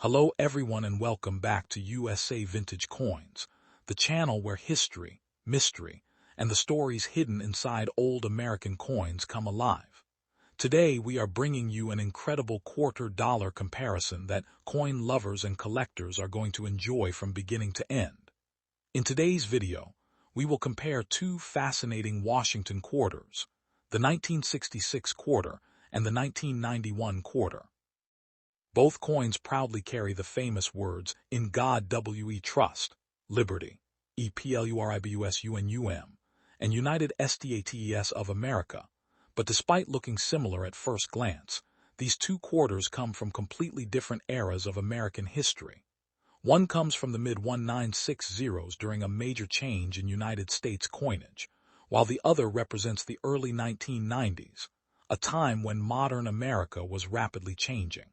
Hello everyone and welcome back to USA Vintage Coins, the channel where history, mystery, and the stories hidden inside old American coins come alive. Today we are bringing you an incredible quarter-dollar comparison that coin lovers and collectors are going to enjoy from beginning to end. In today's video, we will compare two fascinating Washington quarters, the 1966 quarter and the 1991 quarter. Both coins proudly carry the famous words, "In God we trust," Liberty, EPLURIBUSUNUM, and United States of America. But despite looking similar at first glance, these two quarters come from completely different eras of American history. One comes from the mid-1960s during a major change in United States coinage, while the other represents the early 1990s, a time when modern America was rapidly changing.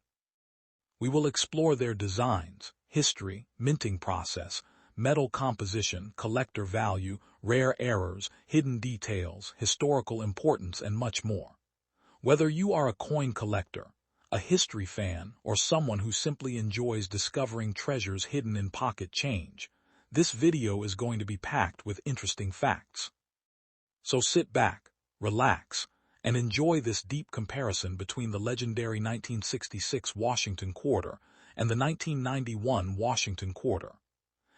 We will explore their designs, history, minting process, metal composition, collector value, rare errors, hidden details, historical importance, and much more. Whether you are a coin collector, a history fan, or someone who simply enjoys discovering treasures hidden in pocket change, this video is going to be packed with interesting facts. So sit back, relax, and enjoy this deep comparison between the legendary 1966 Washington quarter and the 1991 Washington quarter.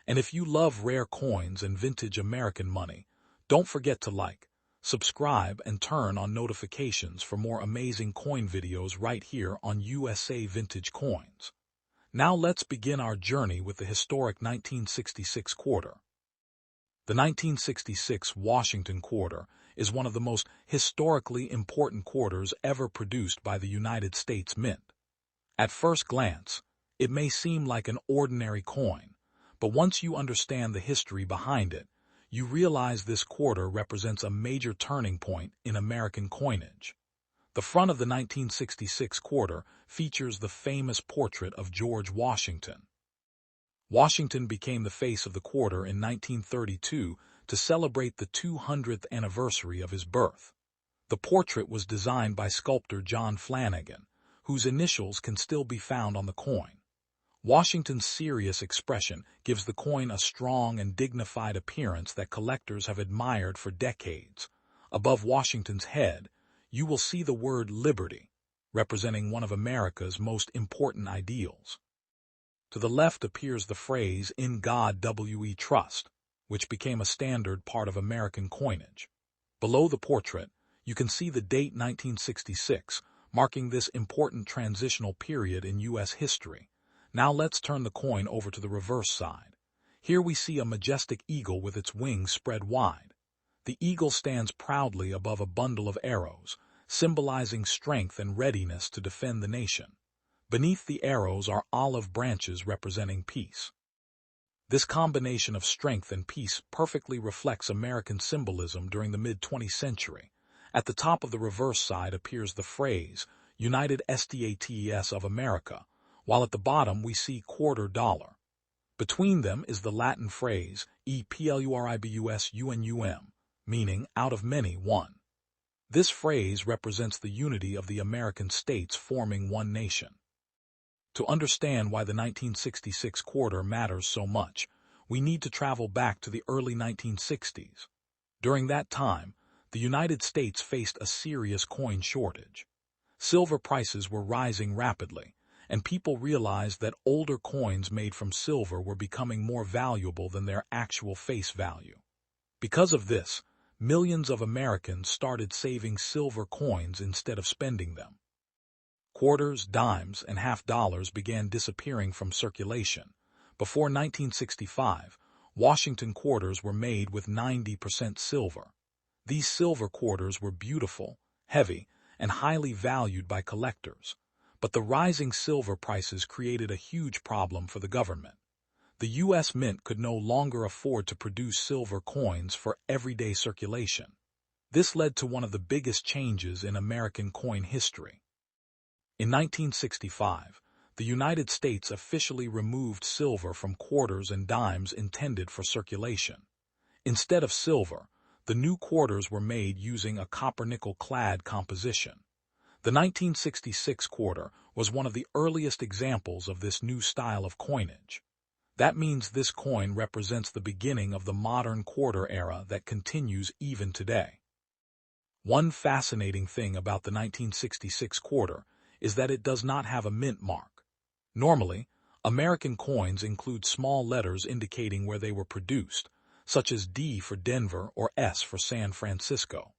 And if you love rare coins and vintage American money, don't forget to like, subscribe, and turn on notifications for more amazing coin videos right here on USA Vintage Coins. Now let's begin our journey with the historic 1966 quarter. The 1966 Washington quarter is one of the most historically important quarters ever produced by the United States Mint. At first glance, it may seem like an ordinary coin, but once you understand the history behind it, you realize this quarter represents a major turning point in American coinage. The front of the 1966 quarter features the famous portrait of George Washington. Washington became the face of the quarter in 1932 to celebrate the 200th anniversary of his birth. The portrait was designed by sculptor John Flanagan, whose initials can still be found on the coin. Washington's serious expression gives the coin a strong and dignified appearance that collectors have admired for decades. Above Washington's head, you will see the word Liberty, representing one of America's most important ideals. To the left appears the phrase, "In God we trust," which became a standard part of American coinage. Below the portrait, you can see the date 1966, marking this important transitional period in U.S. history. Now let's turn the coin over to the reverse side. Here we see a majestic eagle with its wings spread wide. The eagle stands proudly above a bundle of arrows, symbolizing strength and readiness to defend the nation. Beneath the arrows are olive branches representing peace. This combination of strength and peace perfectly reflects American symbolism during the mid-20th century. At the top of the reverse side appears the phrase, "United States of America," while at the bottom we see quarter dollar. Between them is the Latin phrase, EPLURIBUSUNUM, meaning out of many, one. This phrase represents the unity of the American states forming one nation. To understand why the 1966 quarter matters so much, we need to travel back to the early 1960s. During that time, the United States faced a serious coin shortage. Silver prices were rising rapidly, and people realized that older coins made from silver were becoming more valuable than their actual face value. Because of this, millions of Americans started saving silver coins instead of spending them. Quarters, dimes, and half dollars began disappearing from circulation. Before 1965, Washington quarters were made with 90% silver. These silver quarters were beautiful, heavy, and highly valued by collectors. But the rising silver prices created a huge problem for the government. The U.S. Mint could no longer afford to produce silver coins for everyday circulation. This led to one of the biggest changes in American coin history. In 1965, the United States officially removed silver from quarters and dimes intended for circulation. Instead of silver, the new quarters were made using a copper-nickel clad composition. The 1966 quarter was one of the earliest examples of this new style of coinage. That means this coin represents the beginning of the modern quarter era that continues even today. One fascinating thing about the 1966 quarter is that it does not have a mint mark. Normally, American coins include small letters indicating where they were produced, such as D for Denver or S for San Francisco.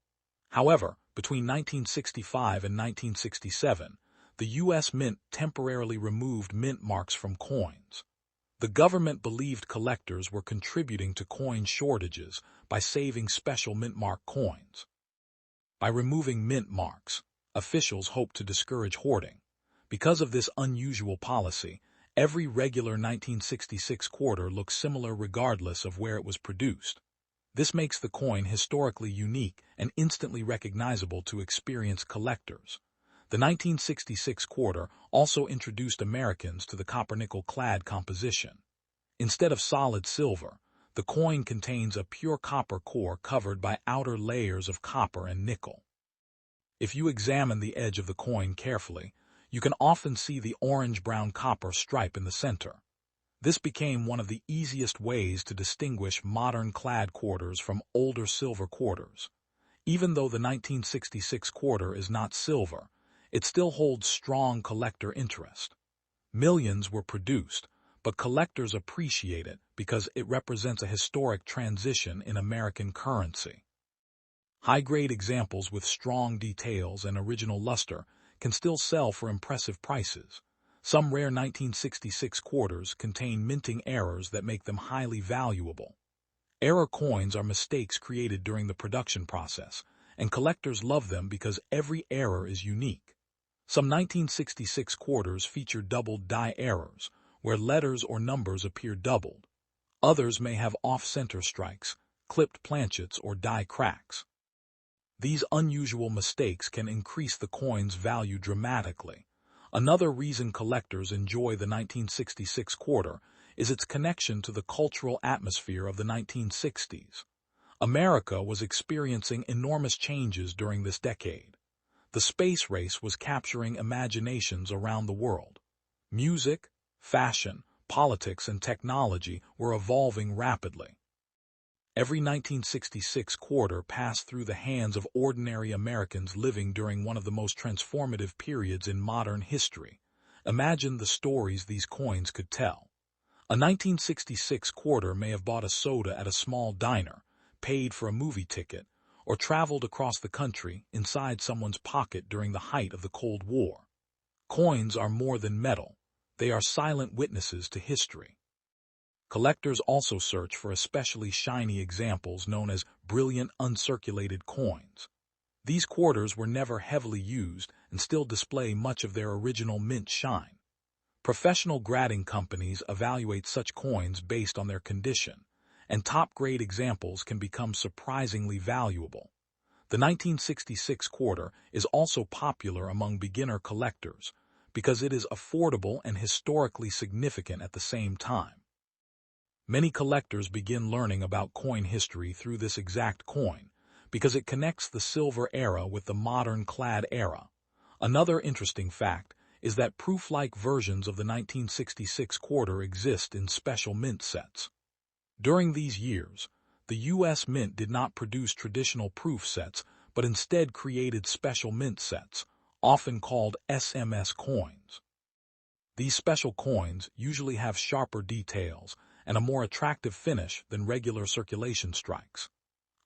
However, between 1965 and 1967, the U.S. Mint temporarily removed mint marks from coins. The government believed collectors were contributing to coin shortages by saving special mint mark coins. By removing mint marks, officials hoped to discourage hoarding. Because of this unusual policy, every regular 1966 quarter looks similar regardless of where it was produced. This makes the coin historically unique and instantly recognizable to experienced collectors. The 1966 quarter also introduced Americans to the copper-nickel clad composition. Instead of solid silver, the coin contains a pure copper core covered by outer layers of copper and nickel. If you examine the edge of the coin carefully, you can often see the orange-brown copper stripe in the center. This became one of the easiest ways to distinguish modern clad quarters from older silver quarters. Even though the 1966 quarter is not silver, it still holds strong collector interest. Millions were produced, but collectors appreciate it because it represents a historic transition in American currency. High-grade examples with strong details and original luster can still sell for impressive prices. Some rare 1966 quarters contain minting errors that make them highly valuable. Error coins are mistakes created during the production process, and collectors love them because every error is unique. Some 1966 quarters feature doubled die errors, where letters or numbers appear doubled. Others may have off-center strikes, clipped planchets, or die cracks. These unusual mistakes can increase the coin's value dramatically. Another reason collectors enjoy the 1966 quarter is its connection to the cultural atmosphere of the 1960s. America was experiencing enormous changes during this decade. The space race was capturing imaginations around the world. Music, fashion, politics, and technology were evolving rapidly. Every 1966 quarter passed through the hands of ordinary Americans living during one of the most transformative periods in modern history. Imagine the stories these coins could tell. A 1966 quarter may have bought a soda at a small diner, paid for a movie ticket, or traveled across the country inside someone's pocket during the height of the Cold War. Coins are more than metal. They are silent witnesses to history. Collectors also search for especially shiny examples known as brilliant uncirculated coins. These quarters were never heavily used and still display much of their original mint shine. Professional grading companies evaluate such coins based on their condition, and top-grade examples can become surprisingly valuable. The 1966 quarter is also popular among beginner collectors because it is affordable and historically significant at the same time. Many collectors begin learning about coin history through this exact coin because it connects the silver era with the modern clad era. Another interesting fact is that proof-like versions of the 1966 quarter exist in special mint sets. During these years, the U.S. Mint did not produce traditional proof sets, but instead created special mint sets, often called SMS coins. These special coins usually have sharper details and a more attractive finish than regular circulation strikes.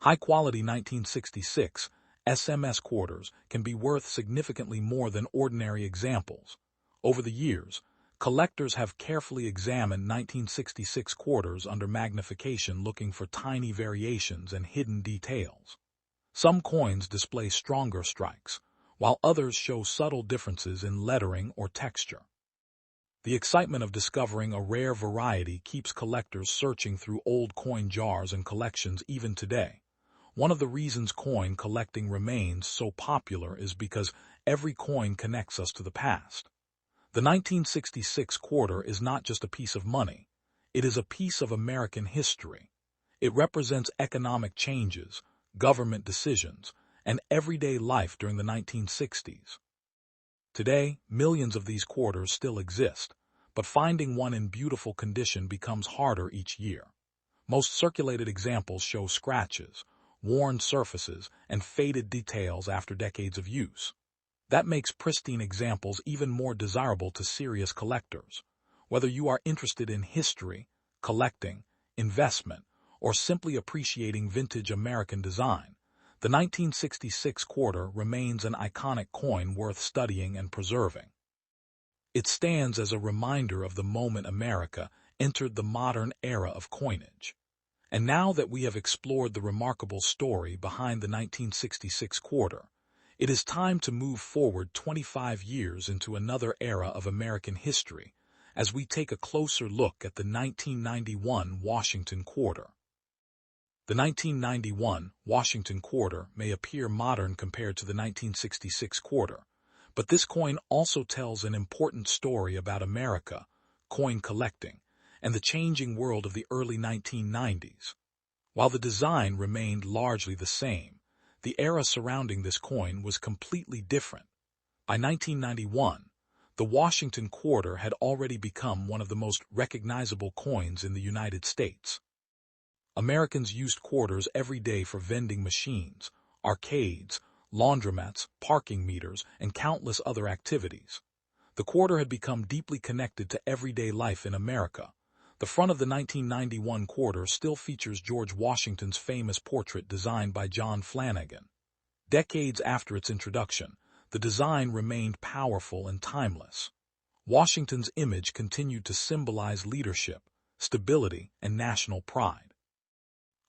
High-quality 1966 SMS quarters can be worth significantly more than ordinary examples. Over the years, collectors have carefully examined 1966 quarters under magnification looking for tiny variations and hidden details. Some coins display stronger strikes, while others show subtle differences in lettering or texture. The excitement of discovering a rare variety keeps collectors searching through old coin jars and collections even today. One of the reasons coin collecting remains so popular is because every coin connects us to the past. The 1966 quarter is not just a piece of money. It is a piece of American history. It represents economic changes, government decisions, and everyday life during the 1960s. Today, millions of these quarters still exist, but finding one in beautiful condition becomes harder each year. Most circulated examples show scratches, worn surfaces, and faded details after decades of use. That makes pristine examples even more desirable to serious collectors. Whether you are interested in history, collecting, investment, or simply appreciating vintage American design, the 1966 quarter remains an iconic coin worth studying and preserving. It stands as a reminder of the moment America entered the modern era of coinage. And now that we have explored the remarkable story behind the 1966 quarter, it is time to move forward 25 years into another era of American history as we take a closer look at the 1991 Washington quarter. The 1991 Washington quarter may appear modern compared to the 1966 quarter, but this coin also tells an important story about America, coin collecting, and the changing world of the early 1990s. While the design remained largely the same, the era surrounding this coin was completely different. By 1991, the Washington quarter had already become one of the most recognizable coins in the United States. Americans used quarters every day for vending machines, arcades, laundromats, parking meters, and countless other activities. The quarter had become deeply connected to everyday life in America. The front of the 1991 quarter still features George Washington's famous portrait designed by John Flanagan. Decades after its introduction, the design remained powerful and timeless. Washington's image continued to symbolize leadership, stability, and national pride.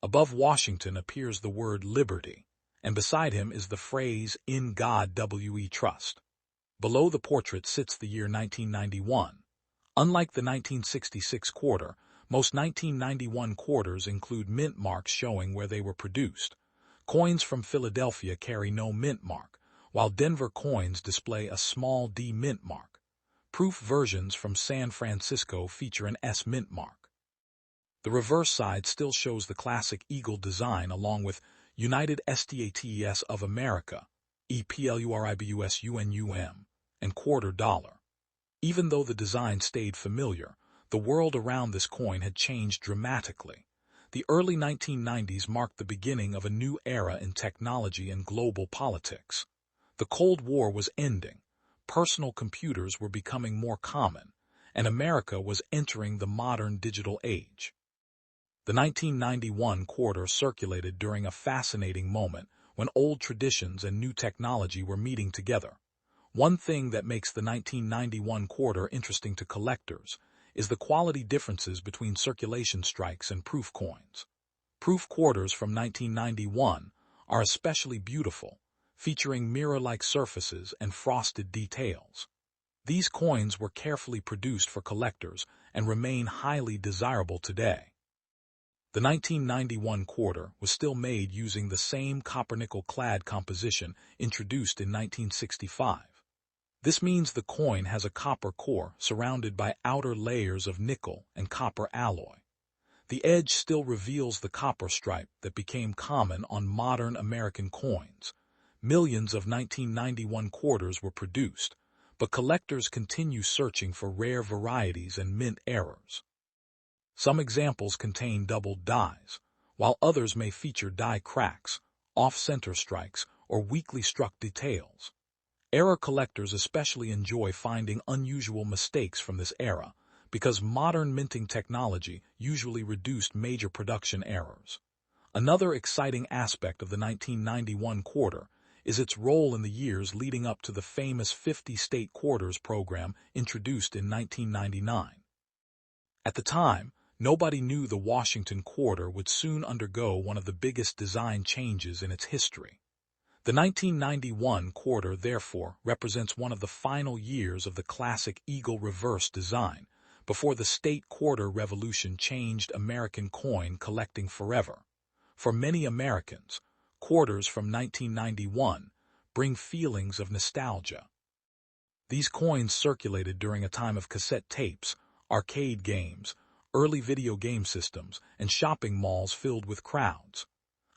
Above Washington appears the word liberty, and beside him is the phrase, "In God we trust." Below the portrait sits the year 1991. Unlike the 1966 quarter, most 1991 quarters include mint marks showing where they were produced. Coins from Philadelphia carry no mint mark, while Denver coins display a small D mint mark. Proof versions from San Francisco feature an S mint mark. The reverse side still shows the classic eagle design along with United States of America, EPLURIBUSUNUM, and quarter dollar. Even though the design stayed familiar, the world around this coin had changed dramatically. The early 1990s marked the beginning of a new era in technology and global politics. The Cold War was ending, personal computers were becoming more common, and America was entering the modern digital age. The 1991 quarter circulated during a fascinating moment when old traditions and new technology were meeting together. One thing that makes the 1991 quarter interesting to collectors is the quality differences between circulation strikes and proof coins. Proof quarters from 1991 are especially beautiful, featuring mirror-like surfaces and frosted details. These coins were carefully produced for collectors and remain highly desirable today. The 1991 quarter was still made using the same copper-nickel clad composition introduced in 1965. This means the coin has a copper core surrounded by outer layers of nickel and copper alloy. The edge still reveals the copper stripe that became common on modern American coins. Millions of 1991 quarters were produced, but collectors continue searching for rare varieties and mint errors. Some examples contain doubled dies, while others may feature die cracks, off-center strikes, or weakly struck details. Error collectors especially enjoy finding unusual mistakes from this era, because modern minting technology usually reduced major production errors. Another exciting aspect of the 1991 quarter is its role in the years leading up to the famous 50-state quarters program introduced in 1999. At the time, nobody knew the Washington quarter would soon undergo one of the biggest design changes in its history. The 1991 quarter, therefore, represents one of the final years of the classic eagle reverse design, before the state quarter revolution changed American coin collecting forever. For many Americans, quarters from 1991 bring feelings of nostalgia. These coins circulated during a time of cassette tapes, arcade games, early video game systems, and shopping malls filled with crowds.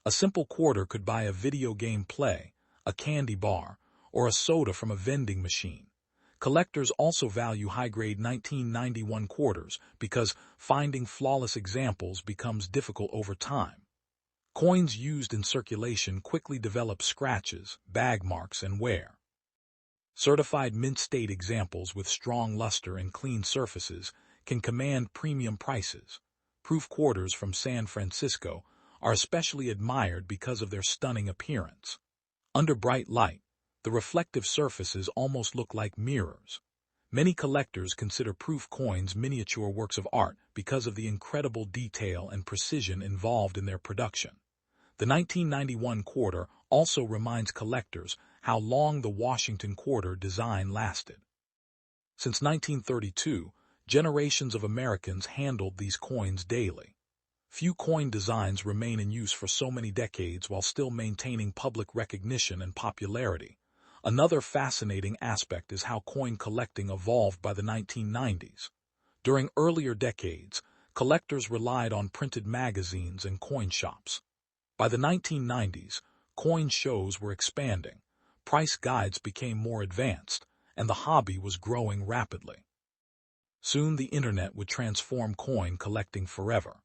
A simple quarter could buy a video game play, a candy bar, or a soda from a vending machine. Collectors also value high-grade 1991 quarters because finding flawless examples becomes difficult over time. Coins used in circulation quickly develop scratches, bag marks, and wear. Certified mint-state examples with strong luster and clean surfaces can command premium prices. Proof quarters from San Francisco are especially admired because of their stunning appearance. Under bright light, the reflective surfaces almost look like mirrors. Many collectors consider proof coins miniature works of art because of the incredible detail and precision involved in their production. The 1991 quarter also reminds collectors how long the Washington quarter design lasted. Since 1932, generations of Americans handled these coins daily. Few coin designs remain in use for so many decades while still maintaining public recognition and popularity. Another fascinating aspect is how coin collecting evolved by the 1990s. During earlier decades, collectors relied on printed magazines and coin shops. By the 1990s, coin shows were expanding, price guides became more advanced, and the hobby was growing rapidly. Soon the internet would transform coin collecting forever.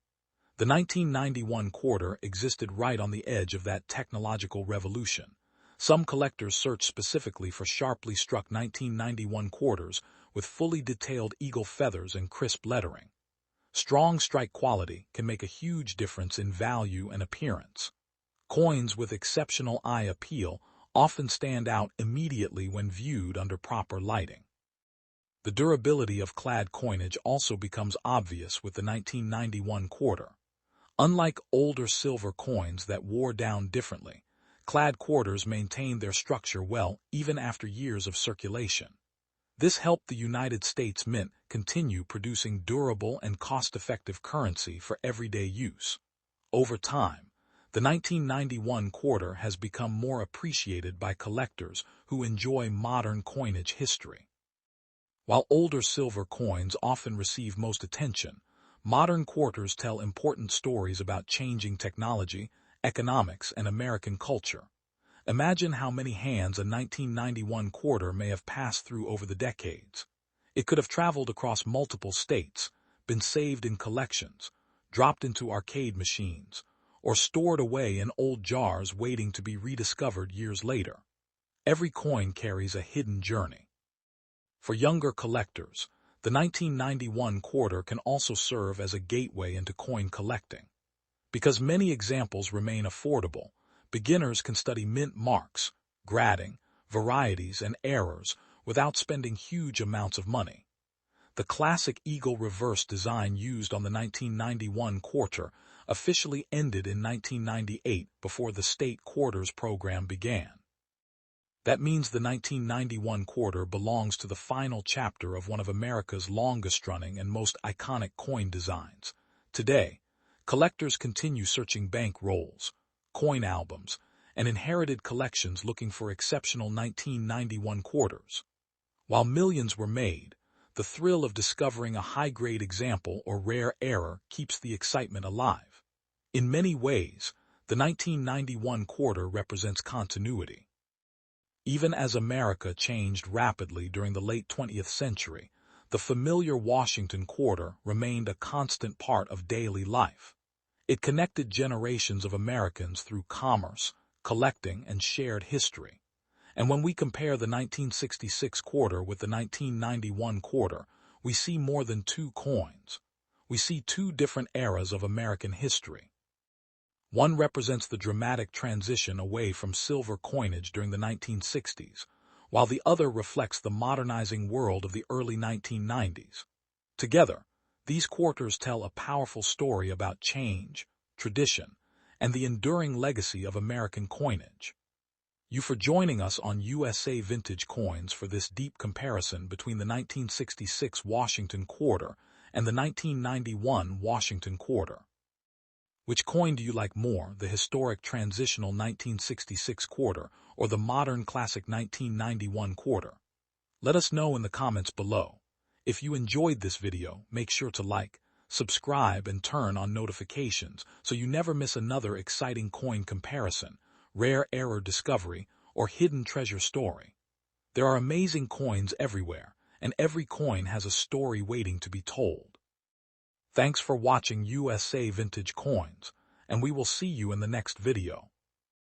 The 1991 quarter existed right on the edge of that technological revolution. Some collectors search specifically for sharply struck 1991 quarters with fully detailed eagle feathers and crisp lettering. Strong strike quality can make a huge difference in value and appearance. Coins with exceptional eye appeal often stand out immediately when viewed under proper lighting. The durability of clad coinage also becomes obvious with the 1991 quarter. Unlike older silver coins that wore down differently, clad quarters maintained their structure well even after years of circulation. This helped the United States Mint continue producing durable and cost-effective currency for everyday use. Over time, the 1991 quarter has become more appreciated by collectors who enjoy modern coinage history. While older silver coins often receive most attention, modern quarters tell important stories about changing technology, economics, and American culture. Imagine how many hands a 1991 quarter may have passed through over the decades. It could have traveled across multiple states, been saved in collections, dropped into arcade machines, or stored away in old jars waiting to be rediscovered years later. Every coin carries a hidden journey. For younger collectors, the 1991 quarter can also serve as a gateway into coin collecting. Because many examples remain affordable, beginners can study mint marks, grading, varieties, and errors without spending huge amounts of money. The classic eagle reverse design used on the 1991 quarter officially ended in 1998 before the state quarters program began. That means the 1991 quarter belongs to the final chapter of one of America's longest-running and most iconic coin designs. Today, collectors continue searching bank rolls, coin albums, and inherited collections looking for exceptional 1991 quarters. While millions were made, the thrill of discovering a high-grade example or rare error keeps the excitement alive. In many ways, the 1991 quarter represents continuity. Even as America changed rapidly during the late 20th century, the familiar Washington quarter remained a constant part of daily life. It connected generations of Americans through commerce, collecting, and shared history. And when we compare the 1966 quarter with the 1991 quarter, we see more than two coins. We see two different eras of American history. One represents the dramatic transition away from silver coinage during the 1960s, while the other reflects the modernizing world of the early 1990s. Together, these quarters tell a powerful story about change, tradition, and the enduring legacy of American coinage. You for joining us on USA Vintage Coins for this deep comparison between the 1966 Washington quarter and the 1991 Washington quarter. Which coin do you like more, the historic transitional 1966 quarter or the modern classic 1991 quarter? Let us know in the comments below. If you enjoyed this video, make sure to like, subscribe, and turn on notifications so you never miss another exciting coin comparison, rare error discovery, or hidden treasure story. There are amazing coins everywhere, and every coin has a story waiting to be told. Thanks for watching USA Vintage Coins, and we will see you in the next video.